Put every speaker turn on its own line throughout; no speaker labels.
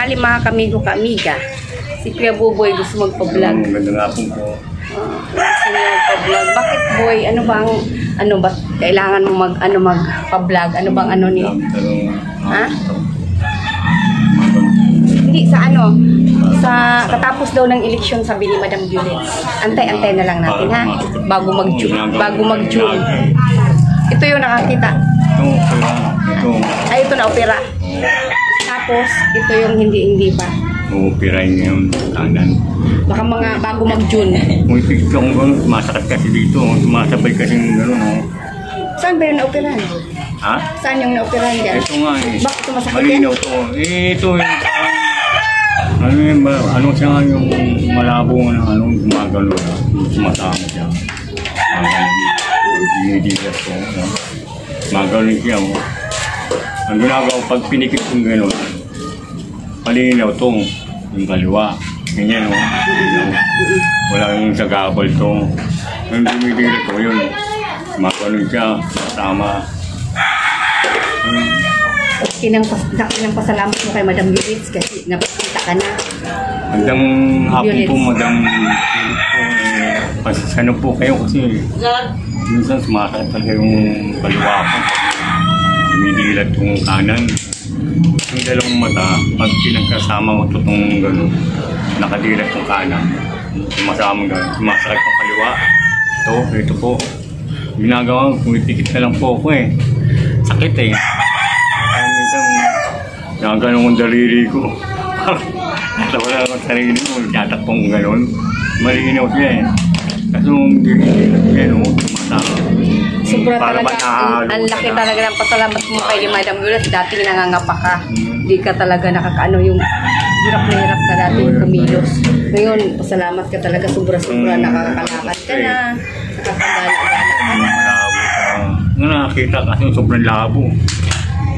bali mga kamigo ka-amiga, si Kuya Buboy gusto magpa-vlog.
Ganda nga po.
Gusto niya magpa-vlog. Bakit boy? Ano bang, ano ba, kailangan mo magpa-vlog? Ano bang ano ni? Ha? Hindi, sa ano? Sa katapos daw ng eleksyon, sabi ni Madam Violet. Antay-antay na lang natin ha? Bago mag-June. Ito yung nakakita.
Ito.
Ay, ito na opera. Tapos, ito yung hindi pa.
Operahin ngayon, kanan.
Baka mga bago mag-June.
May picture kong gano'n, sumasakit kasi dito. Sumasabay kasi ng gano'n, no?
Saan ba yung na-operahan?
Ha?
Saan yung na-operahan dyan?
Ito nga eh.
Bakit sumasakit yan?
Malinaw to. Ito yung ano yun ba? Ano siya nga yung malabo ng ano, gumagalo na. Sumasama siya. Dinidilat ko. Magalo siya. Ang ginagawa pag pinikit kong gano'n, malinaw to. Yung kaliwa. Ganyan o. Wala yung sagabal to. Yung dumidilat ko yun. Magalo siya. Tama.
Kinang pasalamat mo kay Madam Violet kasi napakita ka na.
Magdang hapon po, Madam Violet po. Pasasano po kayo kasi minsan sumasakit talaga yung kaliwa ko. Dumidilat yung kanan. Yung dalawang mata, pag pinagkasama ko itong gano'n, nakadilat yung kanan. Sumasakit yung kaliwa. Ito po. Ginagawa, pumipikit na lang po ako eh. Sakit eh. Kaya minsan, nakagano'n kong daliri ko. Natawa lang ang sarili ko, tatakpong gano'n. Malinaw siya eh. Kasi yung dinidilat niya, no, sumasakit.
Sobra talaga, ang laki talaga ng pasalamat mo kay Madam Violet. Dati nangangapa ka. Hindi ka talaga nakakaano yung hirap na hirap ka dati kumilos. Ngayon, pasalamat ka talaga. Sobra-sobra nakakalakad ka na. Nakakagala-gala ka na.
Malabo ka. Nakakita kasi sobrang labo.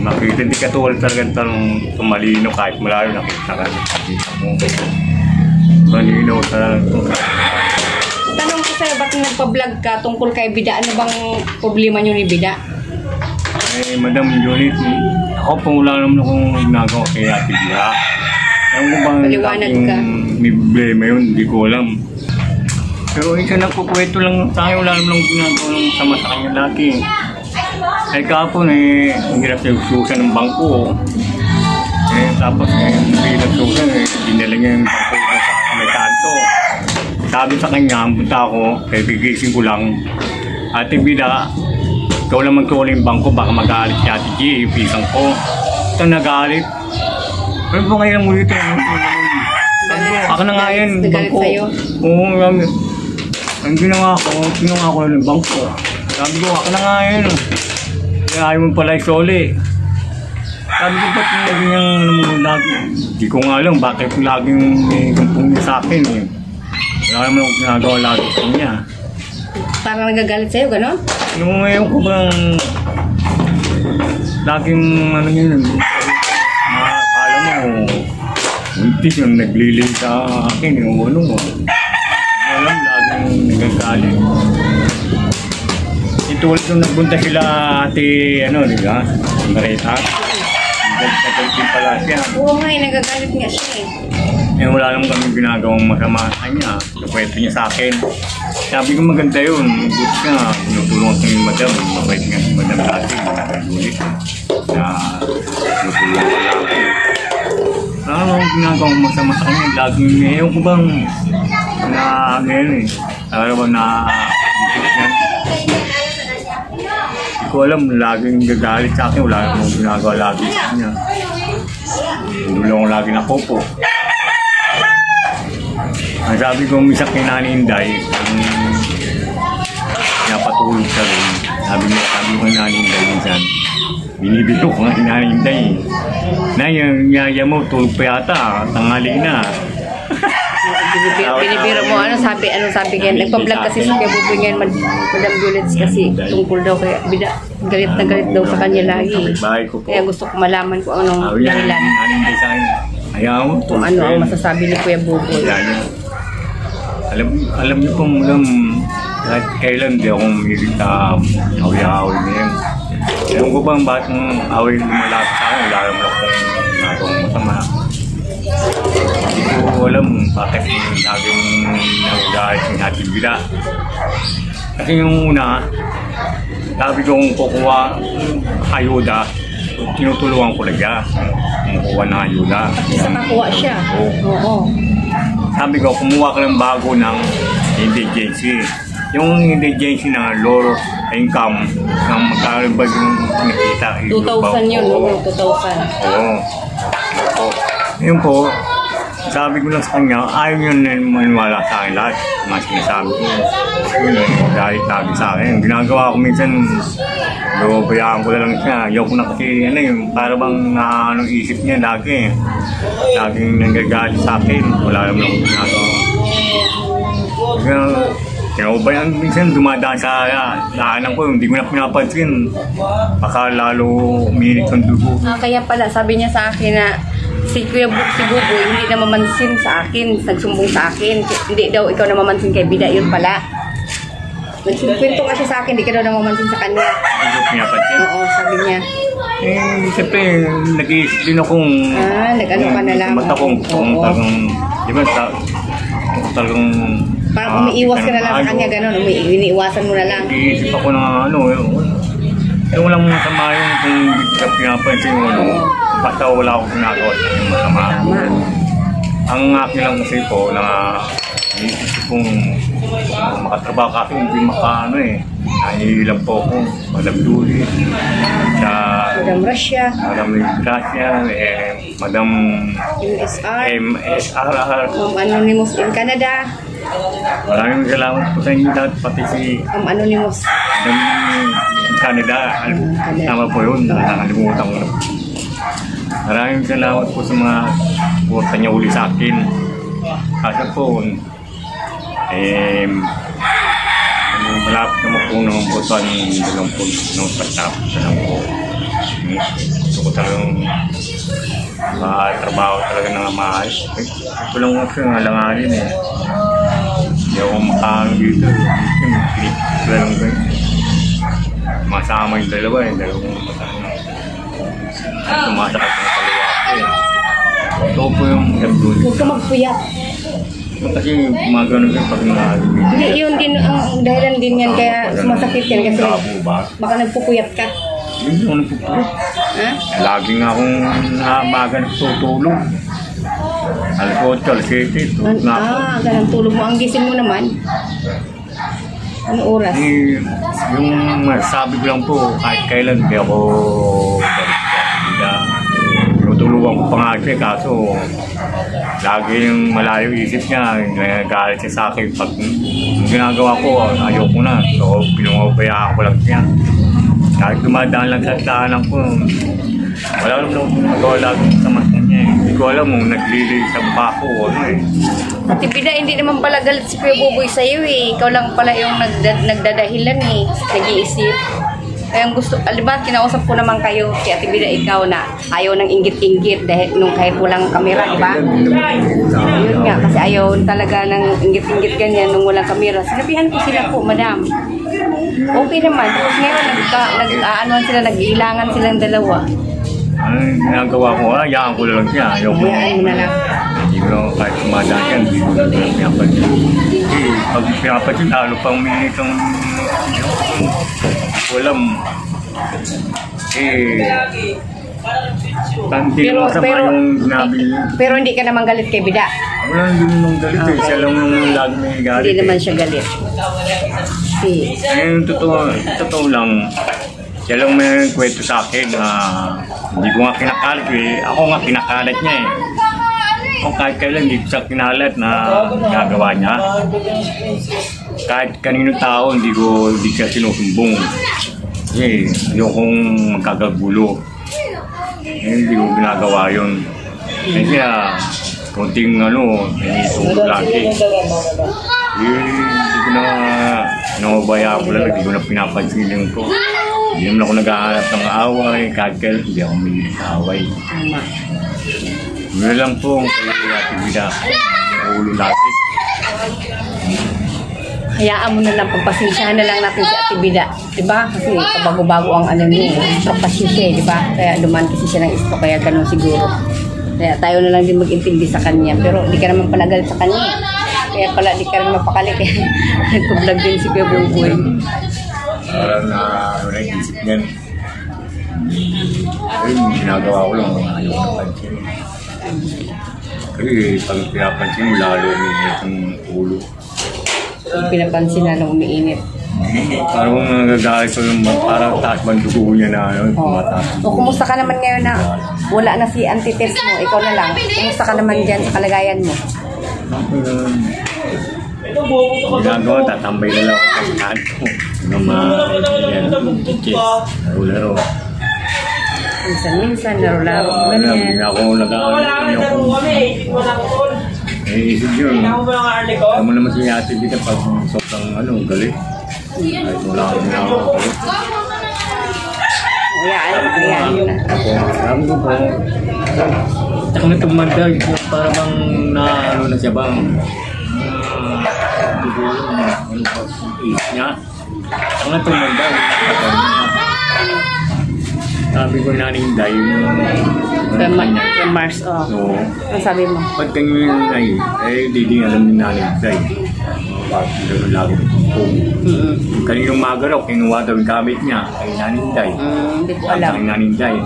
Nakita, hindi ka tulad talagang tumalino kahit malayo nakita ka. Nakita mo. Malinaw talaga.
Tanong ko sa'yo, ba't nagpa-vlog ka tungkol kay Bida? Ano bang problema nyo ni Bida?
Eh, Madam Violet, ako po wala naman akong ginagawa kay Ate Bida. Ewan ko bang
Paliwanag ka.
May problema yun, hindi ko alam. Pero isa nagpupuweto lang tayo, wala naman akong ginagawa ng sama sa kanya lagi. Ay kahapon eh, ang hirap yung susan ng bangko. Eh, tapos hindi nagsusan eh, dinala niya yung bangko sa may kanto. Sabi sa kanya, punta ako, kaya bigising ko lang. Ate Bida, ikaw lang magtuloy yung bangko, baka magalit si Ate G, yung pisang ko. Ito nagalit. Ano ba ngayon mo dito? Ako na nga yan, bangko. Oo, ang ginawa ko yung bangko. Sabi ko, ako na nga yan. Kaya ayaw mo pala isoli. Sabi ko, ba't laging yung lagi? Hindi ko nga alam, bakit laging may gampong niya sa akin eh. Wala naman akong ginagawa lagi sa kanya.
Parang nagagalit sa'yo, gano'n?
Nung ngayon ko bang laging ano yun, akala mo, muntis yung naglili sa akin, yung ano mo. Alam, laging nagagalit. Itulad nung nagbunta sila ate, ano, di ba? Marita. Nagagalit pala siya.
Oo nga, nagagalit nga siya eh.
Eh, wala naman kami ginagawang masama sa kanya. Nakwento niya sa akin. Sabi ko maganda yun. Good ka. Tinutulungan ko yung madam. Mabait nga si madam dati. Nakagulit. Na tinutulungan ko lang ako. Wala naman ginagawang masama sa kanya. Laging, ewan ko bang na ano yan eh. Alam ba na yan. Hindi ko alam. Laging gagalit sa akin. Wala naman ginagawa lagi sa kanya. Tinulungan ko lagi na popo. Ang sabi ko misa kay Nanay Inday, napatulog sa rin. Sabi ko kay Nanay Inday minsan, binibiro ko nga kay Nanay Inday. Nay, yung yaya mo, tulog pa yata, tanghali na.
Binibiro mo, ano sabi kaya, nagpa-vlog kasi si Kuya Buboy ngayon, Madam Violet kasi tungkol daw kaya Bida, galit na galit daw sa kanya lagi. Kaya gusto ko malaman kung anong dahilan.
Nanay Inday sa akin, ayaw mo,
kung ano ang masasabi ni Kuya Buboy.
Alam niyo pong kahit kailan di akong hilig sa away-away na yun. Ewan ko bang bakit ng away lumalapit sa akin, wala naman akong nagawang masama. Hindi ko alam bakit laging nagagalit si Ate Bida. Kasi yung una, sabi kong kukuha ayuda, tinutulungan ko na siya. Kumukuha ng ayuda.
Isa nakuha siya. Oo.
Sabi ko, kumuha ka ng bago ng indigency. Yung indigency na low income, ng magkakaroon ba yung nakita?
2,000 yun, oo, 2,000.
Oo. Yun po, sabi ko lang sa kanya, ayaw yun na maniwala sa akin lahat. Mga sinasabi ko, yun dahil sabi sa akin. Ginagawa ko minsan, bayaan ko na lang siya. Ayaw ko na kasi, para bang anong isip niya lagi. Laging nanggagalit sa akin. Wala naman akong ginagawa. Kinabayan minsan dumadaan sa daanan ko, hindi ko na pinapansin. Baka lalo umiinit ang dugo.
Kaya pala, sabi niya sa akin na si Buboy hindi na mamansin sa akin, nagsumbong sa akin. Hindi daw ikaw na mamansin kay Bida, yun pala. Nagsumpwento kasi sa akin, hindi ka daw na mamansin sa kanya.
Hindi ko pinapansin?
Oo, sabi niya.
Siyempre, nag-iisip din akong...
nag-ano ka na lang.
Mata kong talagang... Di ba, talagang...
Parang umiiwas ka na lang sa kanya, gano'n. Iniiwasan mo na lang.
Nag-iisip ako ng yung walang masama yung kung hindi ka pinapansin mo, basta wala akong ginagawa sa yung masama.
Tama.
Ang akin lang kasi po na iisip kong makatrabaho kasi hindi nahihilang po ako. Madam Duli,
Madam Russia,
Madam Gracia, Madam MSRR,
Anonymous in Canada.
Maraming salamat po sa inyo lahat, pati si
Anonymous.
Madam Canada. Tama po yun, nakakalimutan ko na. Maraming salamat po sa mga puwarta niya uli sa akin. Kasi po, malapit naman po ng butuan ng pagtapos na lang po. Gusto ko talagang trabaho talaga ng maayos. Ito lang po siya ngalanganin eh. Hindi ako makakang dito. Ito lang ba masama yung dalawa eh. Dalawang masama. At sumasakat ng kaliwa ko eh. Ito po yung FW.
Huwag ka magpuyat.
Kasi gumagano yung pag nalibig.
Hindi, yun din ang dahilan din yan kaya sumasakit yan kasi baka nagpupuyat ka.
Hindi ako nagpupuyat.
Ha?
Lagi nga akong maga nagtutulog. Alas 8, alas 7, tulog na ako.
Ganang tulog mo. Ang gising mo naman. Ano oras?
Yung sabi ko lang po, kahit kailan di ako tinutulungan ko pa nga siya, kaso lagi yung malayo isip niya, nagagalit siya sa akin. Pag ginagawa ko, ayoko na. So, pinungabayaan ko lang siya. Kahit dumadaan lang sa daanan ko, wala naman akong ginagawa lagi sa mata niya. Hindi ko alam kung naglilisang pa ako o ano eh.
Ate Bida, hindi naman pala galit si Kuya Buboy sa'yo eh. Ikaw lang pala yung nagdadahilan eh. Nag-iisip. Kaya gusto, alibat, kinausap ko naman kayo si Ate Bida, ikaw na ayaw ng inggit-inggit dahil nung kahit walang kamera, di ba? Yun nga, kasi ayaw talaga ng inggit-inggit ganyan nung walang kamera. Sinabihan ko sila po, madam. Okay naman. Tapos ngayon, nag-iilangan silang dalawa.
Ano yung ginagawa ko? Hayaan ko lang siya. Ayoko.
Hayaan mo na lang.
Hindi ko lang kahit sumadaan yan, hindi ko lang pinapansin. Pag pinapansin, lalo pang minit ang walang
pero hindi ka naman galit kay Bida.
Wala hindi naman galit eh. Siya lang yung lagi may galit.
Hindi naman siya galit.
Ayun, totoo lang. Siya lang may kwento sa akin na hindi ko nga kinakalat eh. Ako nga kinakalat niya eh. O kahit kailan hindi ko siya kinalat na gagawa niya. Kahit kaninong tao hindi siya sinusumbong. Kasi ayokong magkagagulo. Hindi ko ginagawa yun. Kasi konting nanitulog lagi. Hindi ko na nababayaan ko lang, hindi ko na pinapansin ko. Hindi naman ako naghahanap ng away, kahit kailan hindi ako may away. Yun lang po ang Ate Bida, ang ulo lagi.
Hayaan mo na lang, pagpasensyahan na lang natin si Ate Bida. Diba? Kasi bago-bago ang niya, pagpasensya, diba? Kaya duman kasi siya ng isko, kaya ganun siguro. Kaya tayo na lang din mag-intindi sa kanya. Pero di ka naman pala galit sa kanya. Kaya pala di ka rin mapakali. Kaya nagpa-vlog din si Kuya Bongboy.
Parang naisip niyan. Ayun, ginagawa ko lang. Ayaw ko pansin. Kasi pag pinapansin mo, lalo umiinit ang ulo.
Yung pinapansin na lang umiinit.
Parang nagagalit ko yung parang taas bang dugo niya na tumataas.
O kumusta ka naman ngayon na wala na si Auntie Tess mo? Ikaw na lang. Kumusta ka naman dyan sa kalagayan mo?
Ginagawa, tatambay na lang ako sa kanto. Ng mga laro-laro.
Minsan-minsan, laro-laro.
Hindi
Ganyan.
ako isip yun. Alam mo naman si Ate Bita pag sobrang galit. Kahit wala akong ginagawa galit.
Ayan na.
Sabi ko po, tsaka na tumanda, para bang na siya bang niya. Tsaka na tumanda. Sabi ko naning day
Yung Mars, oh.
So,
Ang sabi mo?
pag ganyan ay, di alam ni naning day. Bakit gano'n lagi kung kaninong maga raw, kinuha daw yung gamit niya kay naning day.
Hindi ko alam.
Kay naning day.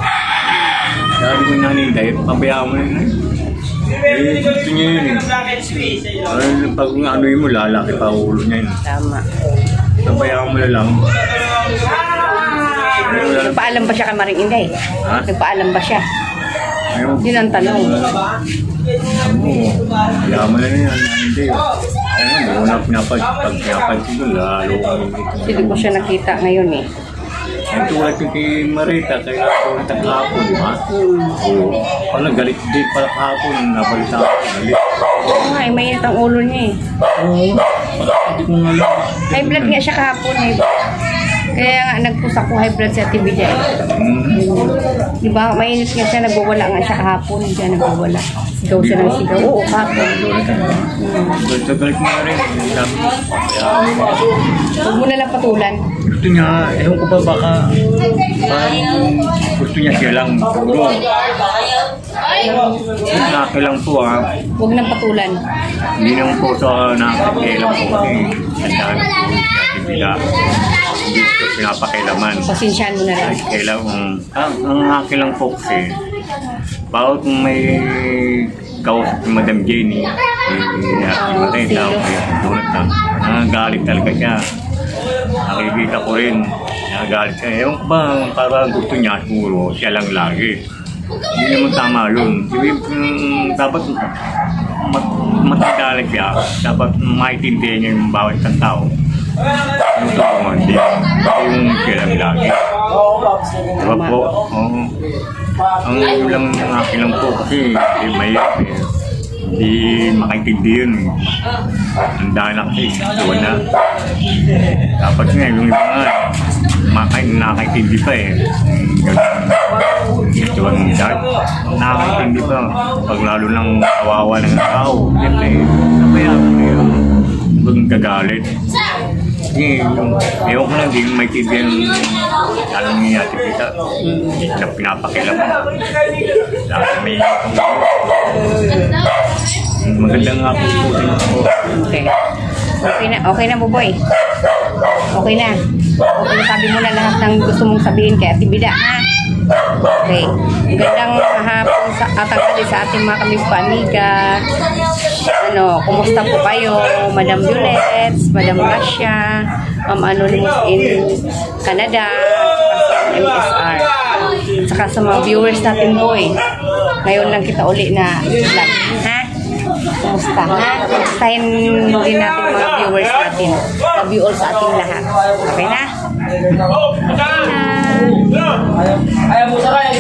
Sabi ko naning day, pabayaan mo na yun. Gusto niya yun eh. Pag yun mo, lalaki pa ulo niya yun.
Tama.
Pabayaan mo na lang.
Nagpaalam ba siya kay Maring Inday?
Ha?
Nagpaalam ba siya?
Ayun.
Yun ang tanong.
Kaya mo na yan, hindi. Ayun, wala pinapansin ko, lalo
Hindi ko siya nakita ngayon eh.
ang tulad yung kay Marita, kaya tulad ang kahapon, di ba? Oo. Pala galit din pala kahapon, nabalita ako, galit.
Oo nga, mainit ang ulo niya eh.
Oo. Hindi ko nga alam.
High blood nga siya kahapon eh. Kaya nga nagpusa ko high blood sa TV dyan. Di ba, mainit nga siya, nagwawala nga siya kahapon. Diyan nagwawala. Sigaw siya ng sigaw. Oo, kahapon.
Galit mo na rin.
Huwag mo nalang patulan.
Gusto niya, ewan ko ba baka gusto niya siya lang siguro. Nakaki lang po
Huwag nang patulan.
Hindi naman po sa nakakailan po kasi tandaan po sila. Hindi ko pinapakailaman.
Pasensyahan mo na lang.
Ang akin lang po kasi bawat may kausap si Madam Jenny, matay tao kaya tulad na nangagalit talaga siya. Nakikita ko rin, nangagalit siya. Ewan ko ba, para gusto niya siguro, siya lang lagi. Hindi naman tama yun. Dapat matadalag siya, dapat maintindihan niya yung bawat isang tao. Yung tulungan din, yung siya lang lagi. Diba po? Oo. Ang lang ng akin lang po kasi mahirap eh. Hindi makaintindi yun eh. Handa na kasi, doon na. Dapat nga, yung iba nga, nakakaintindi pa eh. Ito ang dahil, nakakaintindi pa. Pag lalo ng kawawa ng tao, yan eh, nabayaan ko yun. Huwag gagalit. Ewan ko lang, hindi may tindihan alam niya Ate Bita. Hindi na pinapakilam. Dahil may magandang nga po po din ako.
Okay. Okay na, Buboy. Okay na. Okay na, sabi mo na lahat ng gusto mong sabihin kay Ate Bida, ha? Okay. Magandang hapon sa tanghali sa ating mga kaming amiga. Kumusta po kayo? Madam Violet, Madam Rasha, Anonymous in Canada, MSR. Saka sa mga viewers natin, boy. Ngayon lang kita uli na vlog. Ha? Kumusta? Ha? Kumustahin din natin mga viewers natin. Love you all sa ating lahat. Okay na?
Ayaw mo sa kaya,